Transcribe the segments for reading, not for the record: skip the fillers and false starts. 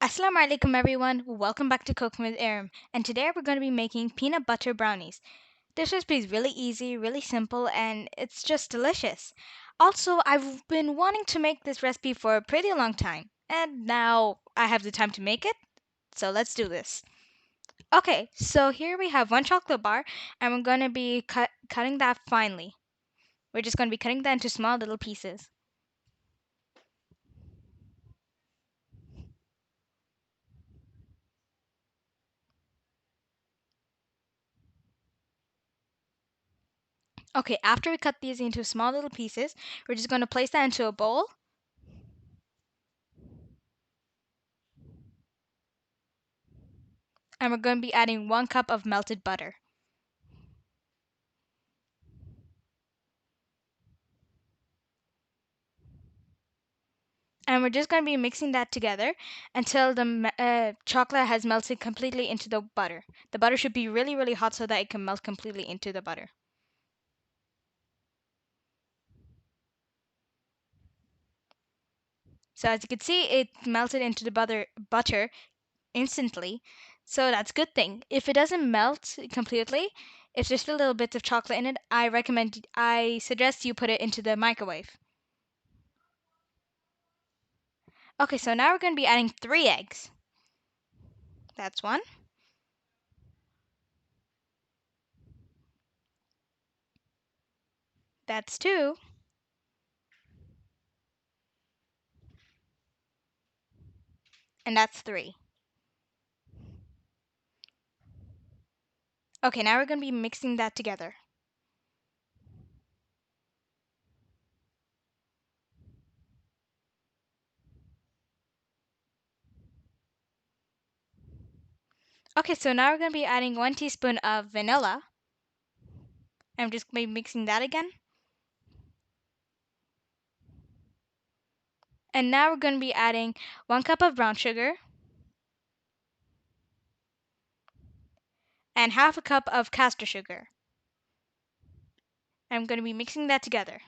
Assalamu alaikum everyone. Welcome back to Cooking with Aram. And today we're going to be making peanut butter brownies. This recipe is really easy, really simple, and it's just delicious. Also, I've been wanting to make this recipe for a pretty long time, and now I have the time to make it. So let's do this. Okay, so here we have one chocolate bar, and we're going to be cutting that finely. We're just going to be cutting that into small little pieces. Okay, after we cut these into small little pieces, we're just going to place that into a bowl. And we're going to be adding 1 cup of melted butter. And we're just going to be mixing that together until the chocolate has melted completely into the butter. The butter should be really, really hot so that it can melt completely into the butter. So as you can see, it melted into the butter instantly. So that's a good thing. If it doesn't melt completely, if there's still little bits of chocolate in it, I suggest you put it into the microwave. Okay, so now we're going to be adding 3 eggs. That's one. That's two. And that's three. Okay, now we're going to be mixing that together. Okay, so now we're going to be adding 1 teaspoon of vanilla. I'm just going to be mixing that again. And now we're going to be adding 1 cup of brown sugar and half a cup of caster sugar. I'm going to be mixing that together.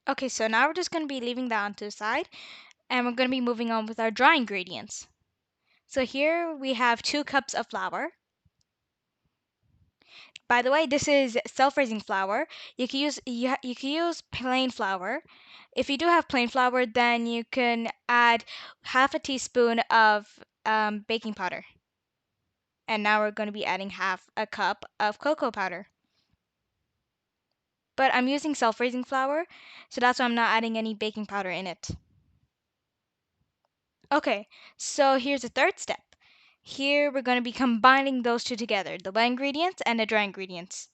Okay, so now we're just going to be leaving that on to the side and we're going to be moving on with our dry ingredients. So here we have 2 cups of flour. By the way, this is self-raising flour. You can use plain flour. If you do have plain flour, then you can add half a teaspoon of baking powder. And now we're going to be adding half a cup of cocoa powder. But I'm using self-raising flour, so that's why I'm not adding any baking powder in it. Okay, so here's the third step. Here we're going to be combining those two together, the wet ingredients and the dry ingredients.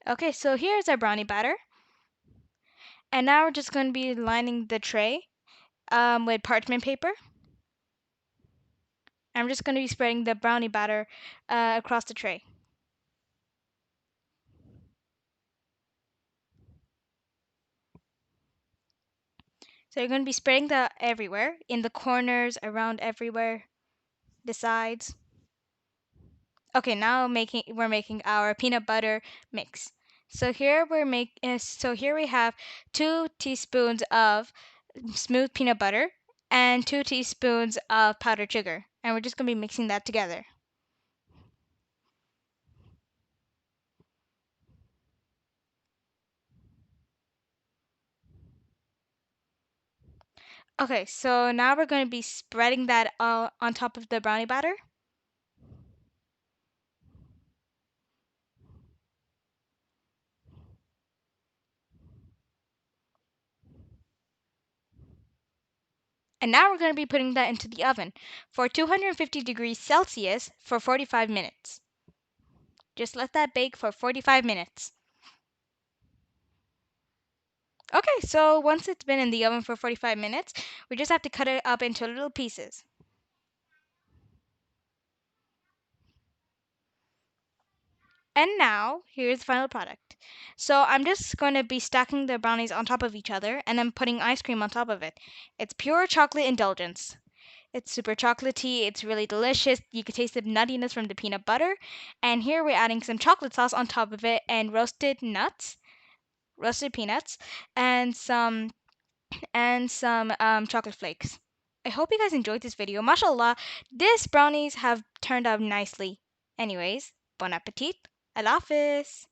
Okay, so here's our brownie batter. And now we're just going to be lining the tray with parchment paper. I'm just going to be spreading the brownie batter across the tray. So you're going to be spreading that everywhere, in the corners, around everywhere, the sides. Okay, now we're making our peanut butter mix. So here we have 2 teaspoons of smooth peanut butter and 2 teaspoons of powdered sugar, and we're just going to be mixing that together. Okay, so now we're going to be spreading that on top of the brownie batter. And now we're going to be putting that into the oven for 250 degrees Celsius for 45 minutes. Just let that bake for 45 minutes. Okay, so once it's been in the oven for 45 minutes, we just have to cut it up into little pieces. And now, here's the final product. So I'm just going to be stacking the brownies on top of each other and then putting ice cream on top of it. It's pure chocolate indulgence. It's super chocolatey, it's really delicious. You can taste the nuttiness from the peanut butter. And here we're adding some chocolate sauce on top of it and roasted peanuts, and some chocolate flakes. I hope you guys enjoyed this video. Mashallah, these brownies have turned out nicely. Anyways, bon appetit. Allah Hafiz.